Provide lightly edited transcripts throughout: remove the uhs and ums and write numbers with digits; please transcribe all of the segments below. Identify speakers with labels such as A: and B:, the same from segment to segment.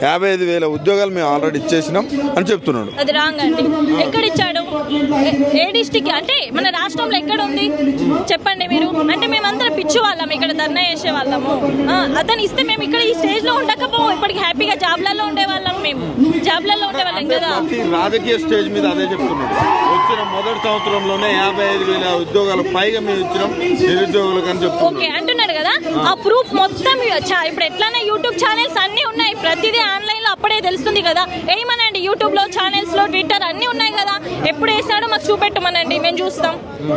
A: 55,000 ఉద్యోగాలు మేము ఆల్రెడీ ఇచ్చేసినాం అని చెప్తున్నాడు.
B: అది రాంగ్ అండి. ఎక్కడ ఇచ్చాడు? ఏ డిస్టిక్ అంటే మన రాష్ట్రంలో ఎక్కడ ఉంది చెప్పండి మీరు. అంటే మేమందరం పిచ్చి వాళ్ళం, ఇక్కడ ధర్నా చేసే వాళ్ళము. అతను ఇస్తే మేము ఇక్కడ ఈ స్టేజ్ లో ఉండకపో ఇప్పటికి హ్యాపీగా జాబ్లలో ఉండేవాళ్ళం, మేము జాబ్లలో ఉండేవాళ్ళం కదా.
A: రాజకీయ స్టేజ్ మీద అదే చెప్తున్నాడు. వచ్చిన మొదటి సంవత్సరంలోనే 55,000 ఉద్యోగాలు పైగా మేము ఇచ్చినాం నిరుద్యోగులకు అని చెప్తున్నాం.
B: ఓకే అంటున్నారు కదా, ఆ ప్రూఫ్ మొత్తం ఇప్పుడు ఎట్లానే యూట్యూబ్ ఛానల్స్ అన్ని ఉన్నాయి, ప్రతిదీ ఆన్లైన్ లో అప్పుడే తెలుస్తుంది కదా. ఏమనండి యూట్యూబ్ లో, ఛానల్స్ లో, ట్విట్టర్ అన్ని ఉన్నాయి కదా. ఎప్పుడు వేసాడో మాకు చూపెట్టమనండి, మేము చూస్తాం.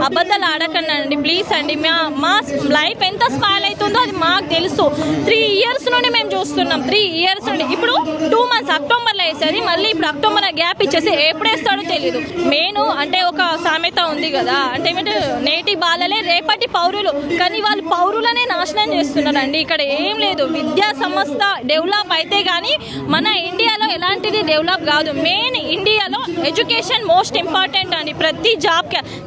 B: అబద్ధాలు ఆడకండి ప్లీజ్ అండి. మా లైఫ్ ఎంత స్పాయిల్ అవుతుందో అది మాకు తెలుసు. 3 years నుండి మేము చూస్తున్నాం, 3 years నుండి. ఇప్పుడు 2 months అక్టోబర్లో వేసేది, మళ్ళీ ఇప్పుడు అక్టోబర్ గ్యాప్ ఇచ్చేసి ఎప్పుడు వేస్తాడో తెలియదు. మెయిన్ అంటే ఒక సామెత ఉంది కదా, అంటే ఏమంటే నేటి బాలలే రేపటి పౌరులు, కానీ వాళ్ళు పౌరులనే నాశనం చేస్తున్నారండి. ఇక్కడ ఏం లేదు, విద్యా సంస్థ డెవలప్ అయితే కానీ మన ఇండియాలో ఎలాంటిది డెవలప్ కాదు. మెయిన్ ఇండియాలో ఎడ్యుకేషన్ మోస్ట్ ఇంపార్టెంట్ అండి. ప్రతి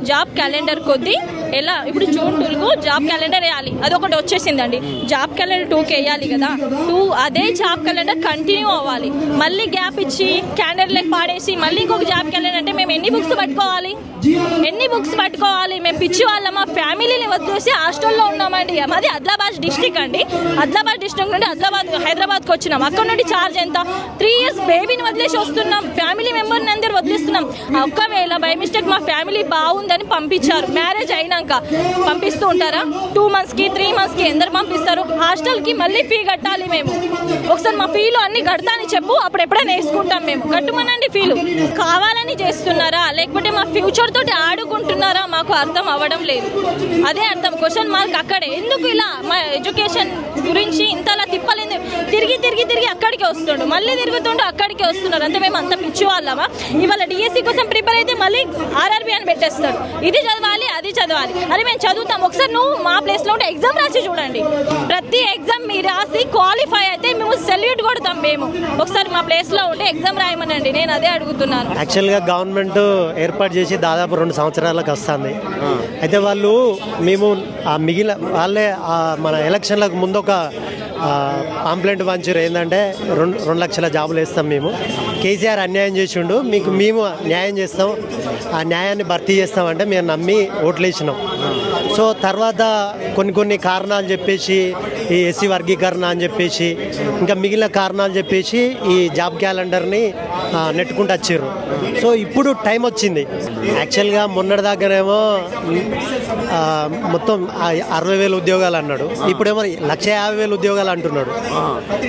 B: జాబ్ క్యాలెండర్ కొద్దీ ఎలా ఇప్పుడు జూన్ 2కు జాబ్ క్యాలెండర్ వేయాలి, అదొకటి వచ్చేసిందండి. జాబ్ క్యాలెండర్ 2కి వేయాలి కదా, అదే జాబ్ క్యాలెండర్ కంటిన్యూ అవ్వాలి. మళ్ళీ గ్యాప్ ఇచ్చి క్యాలెండర్ పాడేసి మళ్ళీ ఇంకొక జాబ్ క్యాలెండర్ అంటే మేము ఎన్ని బుక్స్ పట్టుకోవాలి? మేము పిచ్చి వాళ్ళ మా ఫ్యామిలీని వదిలేసి హాస్టల్లో ఉన్నామండి. మాది ఆదిలాబాద్ డిస్టిక్ అండి. ఆదిలాబాద్ డిస్టిక్ నుండి హైదరాబాద్కి వచ్చినాం. అక్కడ నుండి ఛార్జ్ ఎంత? 3 years బేబీని వదిలేసి వస్తున్నాం, ఫ్యామిలీ మెంబర్ని అందరు వదిలేస్తున్నాం. ఒక్కవేళ బై మిస్టేక్ మా ఫ్యామిలీ బాగుందని పంపించారు, మ్యారేజ్ అయినాక పంపిస్తూ ఉంటారా? 2 monthsకి 3 monthsకి ఎందరు పంపిస్తారు? హాస్టల్కి మళ్ళీ ఫీ కట్టాలి మేము. ఒకసారి మా ఫీలు అన్ని కడతాని చెప్పు, అప్పుడు ఎప్పుడైనా వేసుకుంటాం. మేము కట్టుమనండి. ఫీలు కావాలని చేస్తున్నారా లేకపోతే మా ఫ్యూచర్ తోటి ఆడుకుంటున్నారా మాకు అర్థం అవ్వడం లేదు. అదే అర్థం. క్వశ్చన్ మార్క్ అక్కడే. ఎందుకు ఇలా మా ఎడ్యుకేషన్ గురించి ఇంతలా తిప్పలేదు? తిరిగి అక్కడికి వస్తుండు, మళ్ళీ తిరుగుతుండు అక్కడికి వస్తున్నారు. అంటే మేము అంత పిచ్చి వాళ్ళమా? ఇవాళ డిఎస్సి కోసం ప్రిపేర్ అయితే మళ్ళీ ఆర్ఆర్బి అని పెట్టేస్తాడు. ఇది చదవాలి, అది చదవాలి. అది మేము చదువుతాం. ఒకసారి నువ్వు మా ప్లేస్లో ఉంటే ఎగ్జామ్ రాసి చూడండి. ప్రతి ఎగ్జామ్ మీరు రాసి క్వాలిఫై అయితే మేము సెల్యూట్ కొడతాం. మేము ఒకసారి మా ప్లేస్లో ఉంటే ఎగ్జామ్ రాయమనండి. నేను అదే అడుగుతున్నాను.
C: యాక్చువల్గా గవర్నమెంట్ ఏర్పాటు చేసి దాదాపు 2 సంవత్సరాలకు వస్తుంది. అయితే మేము మిగిలిన వాళ్ళే మన ఎలక్షన్లకు ముందు ఒక పాంప్లెంట్ పంచారు. ఏంటంటే 2 లక్షల జాబులు వేస్తాం మేము, కేసీఆర్ అన్యాయం చేసిండు, మేము న్యాయం చేస్తాం, ఆ న్యాయాన్ని భర్తీ చేస్తామంటే మేము నమ్మి ఓట్లు వేసినాం. సో తర్వాత కొన్ని కారణాలు చెప్పేసి ఈ ఎస్సీ వర్గీకరణ అని చెప్పేసి ఇంకా మిగిలిన కారణాలు చెప్పేసి ఈ జాబ్ క్యాలెండర్ని నెట్టుకుంటూ వచ్చారు. సో ఇప్పుడు టైం వచ్చింది. యాక్చువల్గా మొన్నటిదాకానేమో మొత్తం 60,000 ఉద్యోగాలు అన్నాడు, ఇప్పుడేమో 150,000 ఉద్యోగాలు అంటున్నాడు.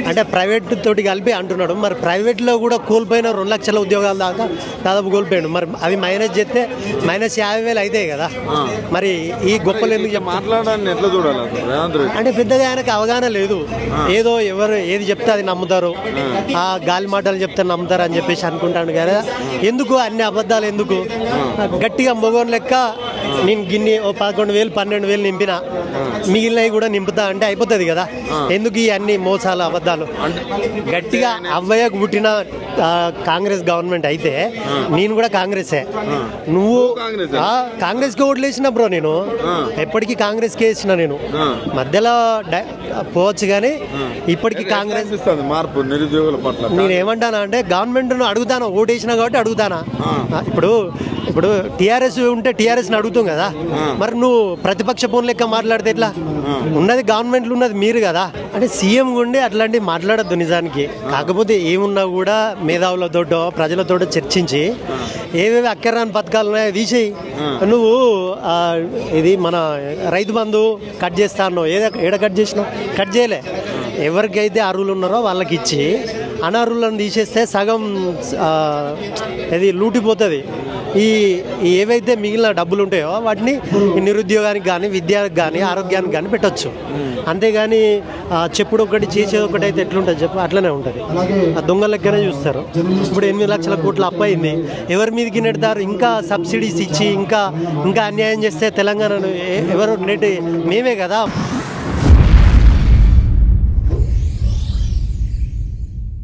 C: అంటే ప్రైవేట్ తోటి కలిపి అంటున్నాడు. మరి ప్రైవేట్లో కూడా కోల్పోయిన 2 లక్షల ఉద్యోగాలు దాదాపు కోల్పోయాడు. మరి అవి మైనస్ చేస్తే -50,000 అవుతాయి కదా. మరి ఈ గొప్పలు ఎందుకు
A: మాట్లాడాలని ఎట్లా చూడాలి?
C: అంటే పెద్దగా ఆయనకు అవగాహన లేదు. ఏదో ఎవరు ఏది చెప్తే అది నమ్ముతారు, ఆ గాలి మాటలు చెప్తే నమ్ముతారు అని చెప్పేసి అనుకుంటాను కదా. ఎందుకు అన్ని అబద్ధాలు ఎందుకు? గట్టిగా మొగోన్ లెక్క నేను గిన్ని 11,000 12,000 నింపినా మిగిలినవి కూడా నింపుతా అంటే అయిపోతుంది కదా. ఎందుకు ఈ అన్ని మోసాలు అబద్ధాలు? గట్టిగా అవ్వయ్యకు పుట్టిన కాంగ్రెస్ గవర్నమెంట్ అయితే నేను కూడా కాంగ్రెసే. నువ్వు కాంగ్రెస్కి ఓట్లు వేసిన బ్రో. నేను ఎప్పటికీ కాంగ్రెస్కి వేసిన. నేను మధ్యలో పోవచ్చు కానీ ఇప్పటికీ కాంగ్రెస్
A: మార్పు నిరుద్యోగుల పట్ల
C: నేను ఏమంటానా అంటే గవర్నమెంట్ను అడుగుతాను, ఓటు వేసినా కాబట్టి అడుగుతానా. ఇప్పుడు టీఆర్ఎస్ ఉంటే టీఆర్ఎస్ని అడుగుతాం కదా. మరి నువ్వు ప్రతిపక్ష ఫోన్ లెక్క మాట్లాడితే ఎట్లా? ఉన్నది గవర్నమెంట్లో ఉన్నది మీరు కదా. అంటే సీఎం ఉండి అట్లాంటివి మాట్లాడద్దు నిజానికి. కాకపోతే ఏమున్నా కూడా మేధావులతోటో ప్రజలతో చర్చించి ఏవేవి అక్కర్రాని పథకాలు ఉన్నాయో తీసేయి. నువ్వు ఇది మన రైతు బంధు కట్ చేస్తా అన్నావు, ఏడ కట్ చేసినావు? కట్ చేయలే. ఎవరికైతే అర్హులు ఉన్నారో వాళ్ళకి ఇచ్చి అనర్హులను తీసేస్తే సగం ఇది లూటిపోతుంది. ఏవైతే మిగిలిన డబ్బులు ఉంటాయో వాటిని నిరుద్యోగానికి కానీ విద్యకు కానీ ఆరోగ్యానికి కానీ పెట్టచ్చు. అంతేగాని చెప్పుడు ఒకటి చేసేది ఒకటి అయితే ఎట్లుంటుంది చెప్పు? అట్లనే ఉంటుంది. ఆ దొంగ లెక్కనే చూస్తారు. ఇప్పుడు 8 లక్షల కోట్ల అప్పు అయింది, ఎవరి మీదకి నెడతారు? ఇంకా సబ్సిడీస్ ఇచ్చి ఇంకా అన్యాయం చేస్తే తెలంగాణను ఎవరు నెట్టి మేమే కదా.